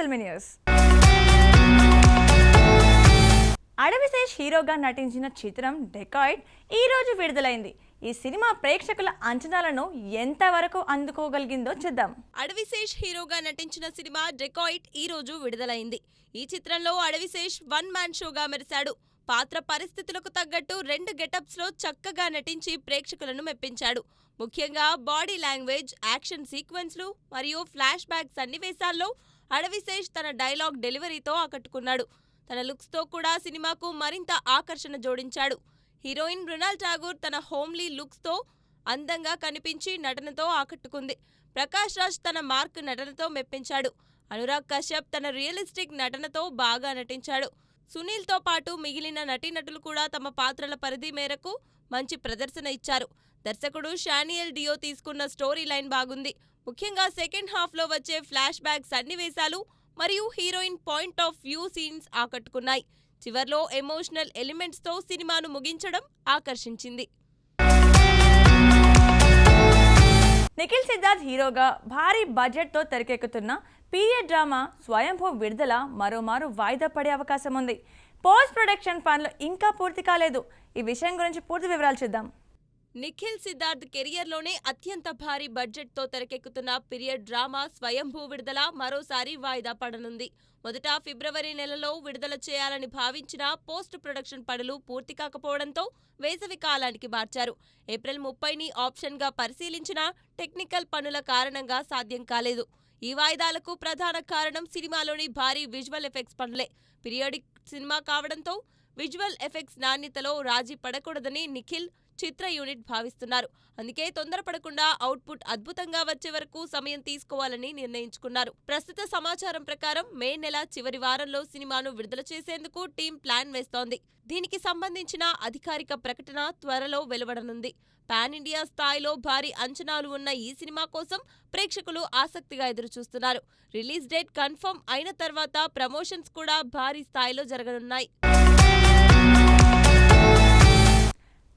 Filmy news. Adivi Sesh హీరోగా నటించిన చిత్రం డెకాయిడ్ ఈ రోజు విడుదలైంది. ఈ సినిమా ప్రేక్షకుల అంచనాలను ఎంతవరకు అందుకోగలిగిందో చూద్దాం. అడవిశేష్ హీరోగా నటించిన సినిమా డెకాయిడ్ ఈ రోజు విడుదలైంది. ఈ చిత్రంలో అడవిశేష్ వన్ మ్యాన్ షోగా మెరిశాడు. పాత్ర పరిస్థితులకు తగ్గట్టు 2 గెటప్స్ లో చక్కగా నటించి ప్రేక్షకులను మెప్పించాడు. ముఖ్యంగా బాడీ లాంగ్వేజ్, యాక్షన్ సీక్వెన్స్లు మరియు ఫ్లాష్ బ్యాక్ సన్నివేశాల్లో అడవిశేష్ తన డైలాగ్ డెలివరీతో ఆకట్టుకున్నాడు. తన లుక్స్ తో కూడా సినిమాకు మరింత ఆకర్షణ జోడించాడు. హీరోయిన్ మృణాల్ ఠాగూర్ తన హోమ్లీ లుక్స్ తో అందంగా కనిపించి నటనతో ఆకట్టుకుంది. ప్రకాష్ రాజ్ తన మార్క్ నటనతో మెప్పించాడు. అనురాగ్ కశ్యప్ తన రియలిస్టిక్ నటనతో బాగా నటించాడు. సునీల్ తో పాటు మిగిలిన నటీనటులు కూడా తమ పాత్రల పరిధి మేరకు మంచి ప్రదర్శన ఇచ్చారు. దర్శకుడు షానియల్ డియో తీసుకున్న స్టోరీ లైన్ బాగుంది. ముఖ్యంగా సెకండ్ హాఫ్ లో వచ్చే ఫ్లాష్ బ్యాక్ సన్నివేశాలు మరియు heroine point of view scenes ఆకట్టుకున్నాయి. చివర్లో ఎమోషనల్ ఎలిమెంట్స్ తో సినిమాను ముగించడం ఆకర్షించింది. నిఖిల్ సిద్ధార్థ్ హీరోగా భారీ బడ్జెట్ తో తెరకెక్కుతున్న పీరియడ్ డ్రామా స్వయంభూ విడుదల మరోమారు వాయిదా పడే అవకాశం ఉంది. పోస్ట్ ప్రొడక్షన్ పనులు ఇంకా పూర్తి కాలేదు. ఈ విషయం గురించి పూర్తి వివరాలు చూద్దాం. నిఖిల్ సిద్ధార్థ్ కెరియర్లోనే అత్యంత భారీ బడ్జెట్తో తెరకెక్కుతున్న పీరియడ్ డ్రామా స్వయంభూ విడుదల మరోసారి వాయిదా పడనుంది. మొదట ఫిబ్రవరి నెలలో విడుదల చేయాలని భావించిన పోస్ట్ ప్రొడక్షన్ పనులు పూర్తి కాకపోవడంతో వేసవి కాలానికి మార్చారు. ఏప్రిల్ 30ని ఆప్షన్గా పరిశీలించినా టెక్నికల్ పనుల కారణంగా సాధ్యం కాలేదు. ఈ వాయిదాలకు ప్రధాన కారణం సినిమాలోని భారీ విజువల్ ఎఫెక్ట్స్ పనులే. పీరియాడిక్ సినిమా కావడంతో విజువల్ ఎఫెక్ట్స్ నాణ్యతలో రాజీ పడకూడదని నిఖిల్ చిత్ర యూనిట్ భావిస్తున్నారు. అందుకే తొందరపడకుండా అవుట్పుట్ అద్భుతంగా వచ్చే వరకు సమయం తీసుకోవాలని నిర్ణయించుకున్నారు. ప్రస్తుత సమాచారం ప్రకారం మే నెల చివరి వారంలో సినిమాను విడుదల చేసేందుకు టీం ప్లాన్ వేస్తోంది. దీనికి సంబంధించిన అధికారిక ప్రకటన త్వరలో వెలువడనుంది. పాన్ ఇండియా స్థాయిలో భారీ అంచనాలు ఉన్న ఈ సినిమా కోసం ప్రేక్షకులు ఆసక్తిగా ఎదురుచూస్తున్నారు. రిలీజ్ డేట్ కన్ఫర్మ్ అయిన తర్వాత ప్రమోషన్స్ కూడా భారీ స్థాయిలో జరగనున్నాయి.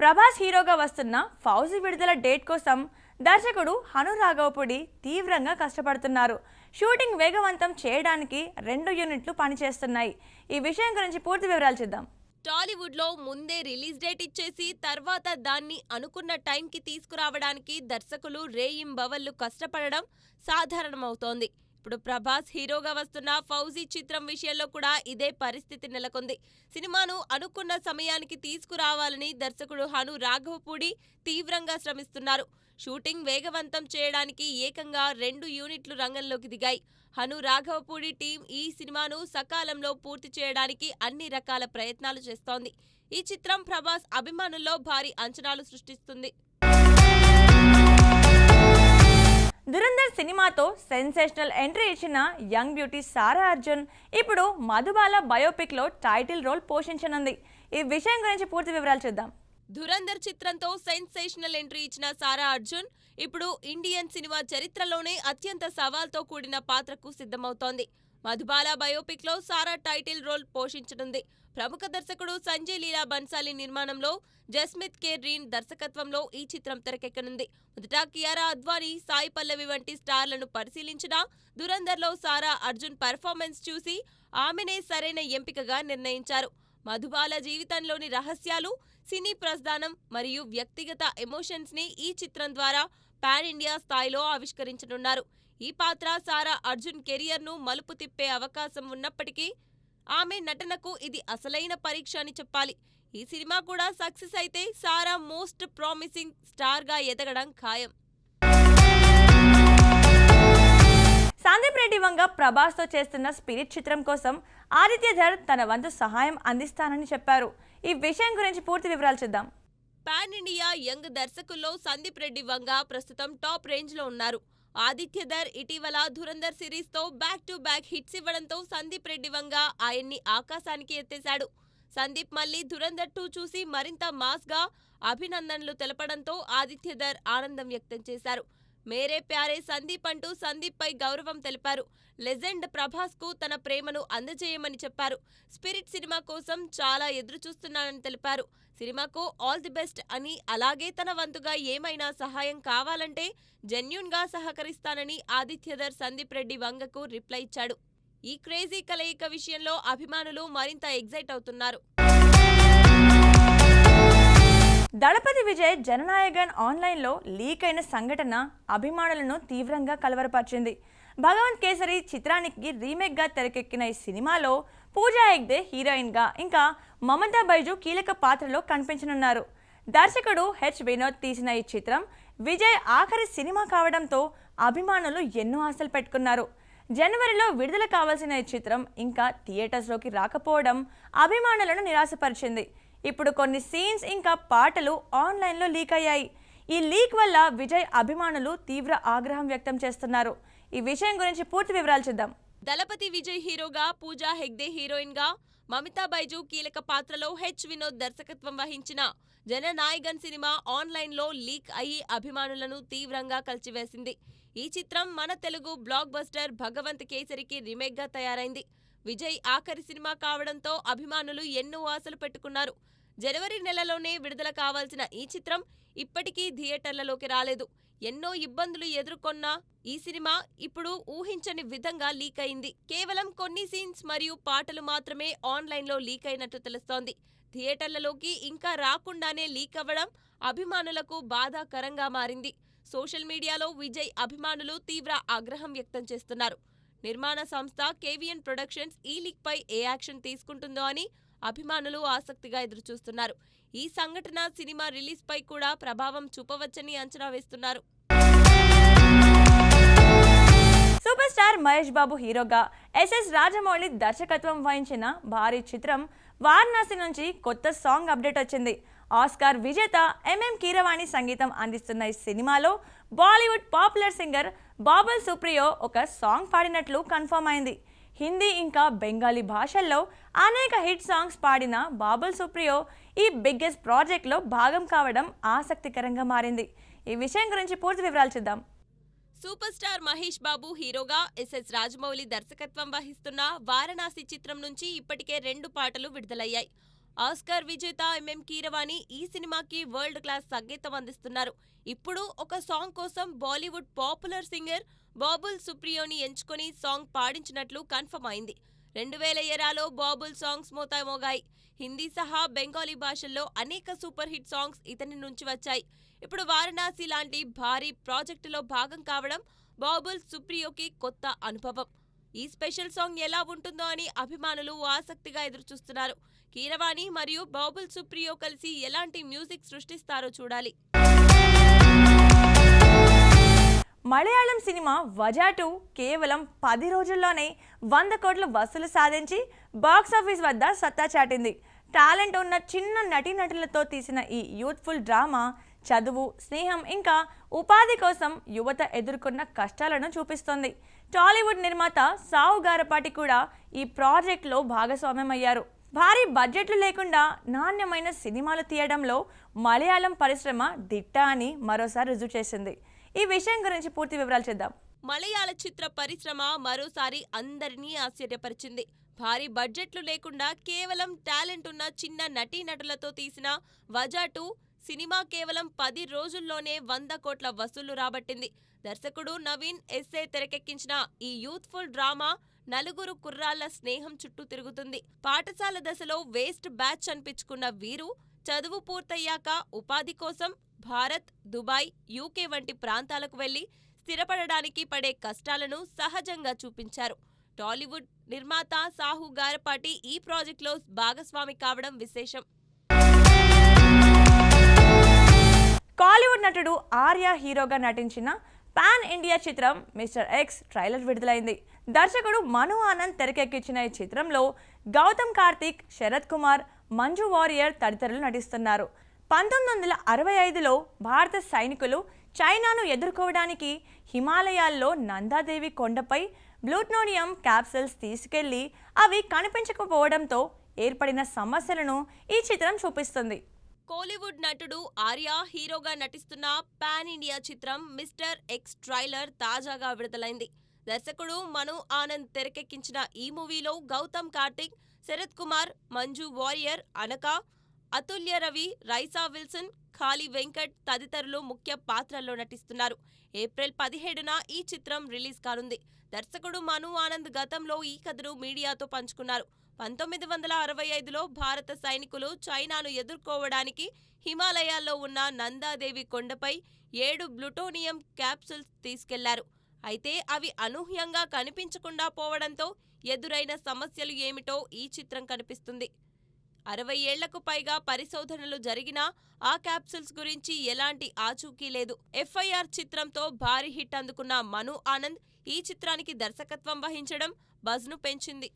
ప్రభాస్ హీరోగా వస్తున్న ఫౌజీ విడుదల డేట్ కోసం దర్శకుడు హను రాఘవపూడి తీవ్రంగా కష్టపడుతున్నారు. షూటింగ్ వేగవంతం చేయడానికి 2 యూనిట్లు పనిచేస్తున్నాయి. ఈ విషయం గురించి పూర్తి వివరాలు చూద్దాం. టాలీవుడ్ లో ముందే రిలీజ్ డేట్ ఇచ్చేసి తర్వాత దాన్ని అనుకున్న టైంకి తీసుకురావడానికి దర్శకులు రేయింబవళ్లు కష్టపడడం సాధారణమవుతోంది. ఇప్పుడు ప్రభాస్ హీరోగా వస్తున్న ఫౌజీ చిత్రం విషయంలో కూడా ఇదే పరిస్థితి నెలకొంది. సినిమాను అనుకున్న సమయానికి తీసుకురావాలని దర్శకుడు హను రాఘవపూడి తీవ్రంగా శ్రమిస్తున్నారు. షూటింగ్ వేగవంతం చేయడానికి ఏకంగా 2 యూనిట్లు రంగంలోకి దిగాయి. హను రాఘవపూడి టీం ఈ సినిమాను సకాలంలో పూర్తి చేయడానికి అన్ని రకాల ప్రయత్నాలు చేస్తోంది. ఈ చిత్రం ప్రభాస్ అభిమానుల్లో భారీ అంచనాలు సృష్టిస్తుంది. దురంధర్ సినిమాతో సెన్సేషనల్ ఎంట్రీ ఇచ్చిన యంగ్ బ్యూటీ సారా అర్జున్ ఇప్పుడు మధుబాల బయోపిక్ లో టైటిల్ రోల్ పోషించనుంది. ఈ విషయం గురించి పూర్తి వివరాలు చూద్దాం. దురంధర్ చిత్రంతో సెన్సేషనల్ ఎంట్రీ ఇచ్చిన సారా అర్జున్ ఇప్పుడు ఇండియన్ సినిమా చరిత్రలోనే అత్యంత సవాల్తో కూడిన పాత్రకు సిద్ధమవుతోంది. మధుబాల బయోపిక్ లో సారా టైటిల్ రోల్ పోషించనుంది. ప్రముఖ దర్శకుడు సంజయ్ లీలా బన్సాలి నిర్మాణంలో జస్మిత్ కే రీన్ దర్శకత్వంలో ఈ చిత్రం తెరకెక్కనుంది. మొదట కియారా అద్వానీ, సాయి పల్లవి వంటి స్టార్లను పరిశీలించిన దురంధర్లో సారా అర్జున్ పెర్ఫార్మెన్స్ చూసి ఆమెనే సరైన ఎంపికగా నిర్ణయించారు. మధుబాల జీవితంలోని రహస్యాలు, సినీ ప్రస్థానం మరియు వ్యక్తిగత ఎమోషన్స్ ని ఈ చిత్రం ద్వారా పాన్ ఇండియా స్థాయిలో ఆవిష్కరించనున్నారు. ఈ పాత్ర సారా అర్జున్ కెరియర్ ను మలుపు తిప్పే అవకాశం ఉన్నప్పటికీ ఆమె నటనకు ఇది అసలైన పరీక్ష అని చెప్పాలి. ఈ సినిమా కూడా సక్సెస్ అయితే సారా మోస్ట్ ప్రామిసింగ్ స్టార్ గా ఎదగడం ఖాయం. సందీప్ రెడ్డి వంగ ప్రభాస్ తో చేస్తున్న స్పిరిట్ చిత్రం కోసం ఆదిత్యధర్ తన వంతు సహాయం అందిస్తానని చెప్పారు. ఈ విషయం గురించి పూర్తి వివరాలు చూద్దాం. పాన్ ఇండియా యంగ్ దర్శకుల్లో సందీప్ రెడ్డి వంగ ప్రస్తుతం టాప్ రేంజ్ లో ఉన్నారు. ఆదిత్యధర్ ఇటీవల ధురంధర్ సిరీస్ తో బ్యాక్ టు బ్యాక్ హిట్స్ ఇవ్వడంతో సందీప్ రెడ్డి వంగ ఆయన్ని ఆకాశానికి ఎత్తేశాడు. సందీప్ మళ్లీ ధురంధర్ 2 చూసి మరింత మాస్ గా అభినందనలు తెలపడంతో ఆదిత్యధర్ ఆనందం వ్యక్తం చేశారు. మేరే ప్యారే సందీప్ అంటూ సందీప్ పై గౌరవం తెలిపారు. లెజెండ్ ప్రభాస్ కు తన ప్రేమను అందజేయమని చెప్పారు. స్పిరిట్ సినిమా కోసం చాలా ఎదురు చూస్తున్నానని తెలిపారు. సినిమాకు ఆల్ ది బెస్ట్ అని, అలాగే తన వంతుగా ఏమైనా సహాయం కావాలంటే జెన్యూన్ గా సహకరిస్తానని ఆదిత్యధర్ సందీప్ రెడ్డి వంగకు రిప్లై ఇచ్చాడు. ఈ క్రేజీ కలయిక విషయంలో అభిమానులు మరింత ఎగ్జైట్ అవుతున్నారు. దళపతి విజయ్ జననాయగన్ ఆన్లైన్లో లీక్ అయిన సంఘటన అభిమానులను తీవ్రంగా కలవరపరిచింది. భగవంత్ కేసరి చిత్రానికి రీమేక్గా తెరకెక్కిన ఈ సినిమాలో పూజా హెగ్డే హీరోయిన్గా, ఇంకా మమతా బైజు కీలక పాత్రలో కనిపించనున్నారు. దర్శకుడు వినోద్ తీసిన ఈ చిత్రం విజయ్ ఆఖరి సినిమా కావడంతో అభిమానులు ఎన్నో ఆశలు పెట్టుకున్నారు. జనవరిలో విడుదల కావాల్సిన ఈ చిత్రం ఇంకా థియేటర్స్లోకి రాకపోవడం అభిమానులను నిరాశపరిచింది. ఇప్పుడు కొన్ని సీన్స్ ఇంకా పాటలు ఆన్లైన్లో లీక్ అయ్యాయి. ఈ లీక్ వల్ల విజయ్ అభిమానులు తీవ్ర ఆగ్రహం వ్యక్తం చేస్తున్నారు. ఈ విషయం గురించి పూర్తి వివరాలు చూద్దాం. దళపతి విజయ్ హీరోగా, పూజా హెగ్డే హీరోయిన్గా, మమితా బైజు కీలక పాత్రలో వినోద్ దర్శకత్వం వహించిన జననాయగన్ సినిమా ఆన్లైన్లో లీక్ అయ్యి అభిమానులను తీవ్రంగా కలిచివేసింది. ఈ చిత్రం మన తెలుగు బ్లాక్ బస్టర్ భగవంత్ కేసరికి రీమేక్గా తయారైంది. విజయ్ ఆఖరి సినిమా కావడంతో అభిమానులు ఎన్నో ఆశలు పెట్టుకున్నారు. జనవరి నెలలోనే విడుదల కావాల్సిన ఈ చిత్రం ఇప్పటికీ థియేటర్లలోకి రాలేదు. ఎన్నో ఇబ్బందులు ఎదుర్కొన్న ఈ సినిమా ఇప్పుడు ఊహించని విధంగా లీక్ అయింది. కేవలం కొన్ని సీన్స్ మరియు పాటలు మాత్రమే ఆన్లైన్లో లీక్ అయినట్టు తెలుస్తోంది. థియేటర్లలోకి ఇంకా రాకుండానే లీక్ అవ్వడం అభిమానులకు బాధాకరంగా మారింది. సోషల్ మీడియాలో విజయ్ అభిమానులు తీవ్ర ఆగ్రహం వ్యక్తం చేస్తున్నారు. నిర్మాణ సంస్థ కేవీఎన్ ప్రొడక్షన్స్ ఈ లీక్ పై ఏ యాక్షన్ తీసుకుంటుందో అని అభిమానులు ఆసక్తిగా ఎదురుచూస్తున్నారు. ఈ సంఘటన సినిమా రిలీజ్ పై కూడా ప్రభావం చూపవచ్చని అంచనా వేస్తున్నారు. సూపర్ స్టార్ మహేష్ బాబు హీరోగా, ఎస్ఎస్ రాజమౌళి దర్శకత్వం వహించిన భారీ చిత్రం వారణాసి నుంచి కొత్త సాంగ్ అప్డేట్ వచ్చింది. ఆస్కార్ విజేత ఎంఎం కీరవాణి సంగీతం అందిస్తున్న ఈ సినిమాలో బాలీవుడ్ పాపులర్ సింగర్ బాబుల్ సుప్రియో ఒక సాంగ్ పాడినట్లు కన్ఫర్మ్ అయింది. హిందీ ఇంకా బెంగాలీ భాషల్లో అనేక హిట్ సాంగ్స్ పాడిన బాబుల్ సుప్రియో ఈ బిగ్గెస్ట్ ప్రాజెక్ట్లో భాగం కావడం ఆసక్తికరంగా మారింది. ఈ విషయం గురించి పూర్తి వివరాలు చూద్దాం. సూపర్ స్టార్ మహేష్ బాబు హీరోగా, ఎస్ఎస్ రాజమౌళి దర్శకత్వం వహిస్తున్న వారణాసి చిత్రం నుంచి ఇప్పటికే 2 పాటలు విడుదలయ్యాయి. ఆస్కార్ విజేత ఎంఎం కీరవాణి ఈ సినిమాకి వరల్డ్ క్లాస్ సంగీతం అందిస్తున్నారు. ఇప్పుడు ఒక సాంగ్ కోసం బాలీవుడ్ పాపులర్ సింగర్ బాబుల్ సుప్రియోని ఎంచుకొని సాంగ్ పాడించినట్లు కన్ఫర్మ్ అయింది. 2020లో బాబుల్ సాంగ్స్ మోగాయి. హిందీ సహా బెంగాలీ భాషల్లో అనేక సూపర్ హిట్ సాంగ్స్ ఇతని నుంచి వచ్చాయి. ఇప్పుడు వారణాసి లాంటి భారీ ప్రాజెక్టులో భాగం కావడం బాబుల్ సుప్రియోకి కొత్త అనుభవం. ఈ స్పెషల్ సాంగ్ ఎలా ఉంటుందో అని అభిమానులు ఆసక్తిగా ఎదురుచూస్తున్నారు. కీరవాణి మరియు బాబుల్ సుప్రియో కలిసి ఎలాంటి మ్యూజిక్ సృష్టిస్తారో చూడాలి. మలయాళం సినిమా వజా 2 కేవలం 10 రోజుల్లోనే 100 కోట్ల వసూలు సాధించి బాక్సాఫీస్ వద్ద సత్తా చాటింది. టాలెంట్ ఉన్న చిన్న నటీనటులతో తీసిన ఈ యూత్ఫుల్ డ్రామా చదువు, స్నేహం ఇంకా ఉపాధి కోసం యువత ఎదుర్కొన్న కష్టాలను చూపిస్తోంది. టాలీవుడ్ నిర్మాత సాహు గారపాటి కూడా ఈ ప్రాజెక్టులో భాగస్వామ్యమయ్యారు. భారీ బడ్జెట్లు లేకుండా నాణ్యమైన సినిమాలు తీయడంలో మలయాళం పరిశ్రమ దిట్ట అని మరోసారి రుజువు చేసింది. ఈ విషయం గురించి పూర్తి వివరాలు చేద్దాం. మలయాళ చిత్ర పరిశ్రమ మరోసారి అందరినీ ఆశ్చర్యపరిచింది. భారీ బడ్జెట్లు లేకుండా కేవలం టాలెంట్ ఉన్న చిన్న నటీనటులతో తీసిన వజా 2 సినిమా కేవలం 10 రోజుల్లోనే 100 కోట్ల వసూళ్లు రాబట్టింది. దర్శకుడు నవీన్ ఎస్ఏ తెరకెక్కించిన ఈ యూత్ఫుల్ డ్రామా నలుగురు కుర్రాళ్ల స్నేహం చుట్టూ తిరుగుతుంది. పాఠశాల దశలో వేస్ట్ బ్యాచ్ అనిపించుకున్న వీరు చదువు పూర్తయ్యాక ఉపాధి కోసం భారత్, దుబాయ్, యూకే వంటి ప్రాంతాలకు వెళ్లి స్థిరపడడానికి పడే కష్టాలను సహజంగా చూపించారు. టాలీవుడ్ నిర్మాత సాహు గారపాటి ఈ ప్రాజెక్టులో భాగస్వామి కావడం విశేషం. కాలీవుడ్ నటుడు ఆర్య హీరోగా నటించిన పాన్ ఇండియా చిత్రం మిస్టర్ ఎక్స్ ట్రైలర్ విడుదలైంది. దర్శకుడు మను ఆనంద్ తెరకెక్కించిన ఈ చిత్రంలో గౌతమ్ కార్తిక్, శరత్ కుమార్, మంజు వారియర్ తదితరులు నటిస్తున్నారు. 1965లో భారత సైనికులు చైనాను ఎదుర్కోవడానికి హిమాలయాల్లో నందాదేవి కొండపై ప్లూటోనియం క్యాప్సూల్స్ తీసుకెళ్లి అవి కనిపించకపోవడంతో ఏర్పడిన సమస్యలను ఈ చిత్రం చూపిస్తుంది. కోలీవుడ్ నటుడు ఆర్య హీరోగా నటిస్తున్న పాన్ ఇండియా చిత్రం మిస్టర్ ఎక్స్ ట్రైలర్ తాజాగా విడుదలైంది. దర్శకుడు మను ఆనంద్ తెరకెక్కించిన ఈ మూవీలో గౌతమ్ కార్తిక్, శరత్ కుమార్, మంజు వారియర్, అనక, అతుల్య రవి, రైసా విల్సన్, ఖాళీ వెంకట్ తదితరులు ముఖ్య పాత్రల్లో నటిస్తున్నారు. ఏప్రిల్ 17న ఈ చిత్రం రిలీజ్ కానుంది. దర్శకుడు మను ఆనంద్ గతంలో ఈ కథను మీడియాతో పంచుకున్నారు. 1965లో భారత సైనికులు చైనాను ఎదుర్కోవడానికి హిమాలయాల్లో ఉన్న నందాదేవి కొండపై 7 ప్లూటోనియం క్యాప్సూల్స్ తీసుకెళ్లారు. అయితే అవి అనూహ్యంగా కనిపించకుండా పోవడంతో ఎదురైన సమస్యలు ఏమిటో ఈ చిత్రం కనిపిస్తుంది. 60 ఏళ్లకు పైగా పరిశోధనలు జరిగినా ఆ క్యాప్సూల్స్ గురించి ఎలాంటి ఆచూకీ లేదు. ఎఫ్ఐఆర్ చిత్రంతో భారీ హిట్ అందుకున్న మను ఆనంద్ ఈ చిత్రానికి దర్శకత్వం వహించడం బజ్ను పెంచింది.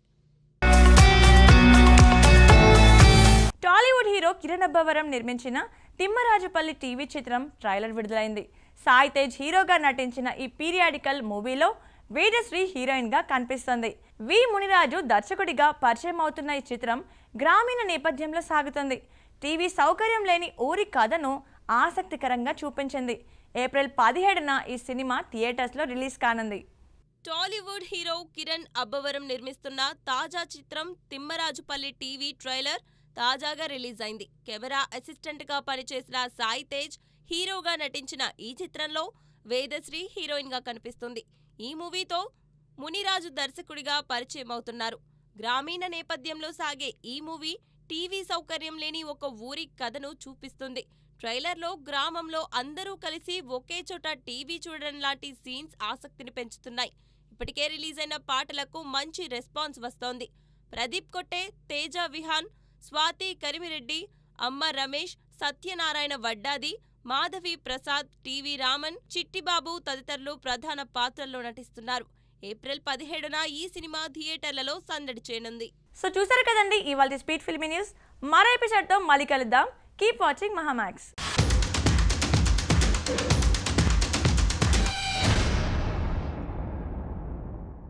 టాలీవుడ్ హీరో కిరణ్ అబ్బవరం నిర్మించిన తిమ్మరాజుపల్లి టీవీ చిత్రం ట్రైలర్ విడుదలైంది. సాయి తేజ్ హీరోగా నటించిన ఈ పీరియాడికల్ మూవీలో వేదశ్రీ హీరోయిన్గా కనిపిస్తుంది. వి మునిరాజు దర్శకుడిగా పరిచయం అవుతున్న ఈ చిత్రం గ్రామీణ నేపథ్యంలో సాగుతుంది. టీవీ సౌకర్యం లేని ఊరి కథను ఆసక్తికరంగా చూపించింది. ఏప్రిల్ 17న ఈ సినిమా థియేటర్స్లో రిలీజ్ కానుంది. టాలీవుడ్ హీరో కిరణ్ అబ్బవరం నిర్మిస్తున్న తాజా చిత్రం తిమ్మరాజుపల్లి టీవీ ట్రైలర్ తాజాగా రిలీజ్ అయింది. కెమెరా అసిస్టెంట్గా పనిచేసిన సాయి తేజ్ హీరోగా నటించిన ఈ చిత్రంలో వేదశ్రీ హీరోయిన్గా కనిపిస్తుంది. ఈ మూవీతో మునిరాజు దర్శకుడిగా పరిచయం అవుతున్నారు. గ్రామీణ నేపథ్యంలో సాగే ఈ మూవీ టీవీ సౌకర్యం లేని ఒక ఊరి కథను చూపిస్తుంది. ట్రైలర్లో గ్రామంలో అందరూ కలిసి ఒకే చోట టీవీ చూడడం లాంటి సీన్స్ ఆసక్తిని పెంచుతున్నాయి. ఇప్పటికే రిలీజ్ అయిన పాటలకు మంచి రెస్పాన్స్ వస్తోంది. ప్రదీప్ కొట్టే, తేజ విహాన్, స్వాతి కరిమిరెడ్డి, అమ్మ రమేష్, సత్యనారాయణ వడ్డాది, మాధవి ప్రసాద్, టీవీ రామన్, చిట్టిబాబు తదితరులు ప్రధాన పాత్రల్లో నటిస్తున్నారు. ఏప్రిల్ 17న ఈ సినిమా థియేటర్లలో సందడి చేయనుంది. సో చూసారు కదండి ఇవాళ స్పీడ్ ఫిల్మీ న్యూస్. మరో ఎపిసోడ్తో మళ్ళీ కలుద్దాం. Keep watching Mahaa Max.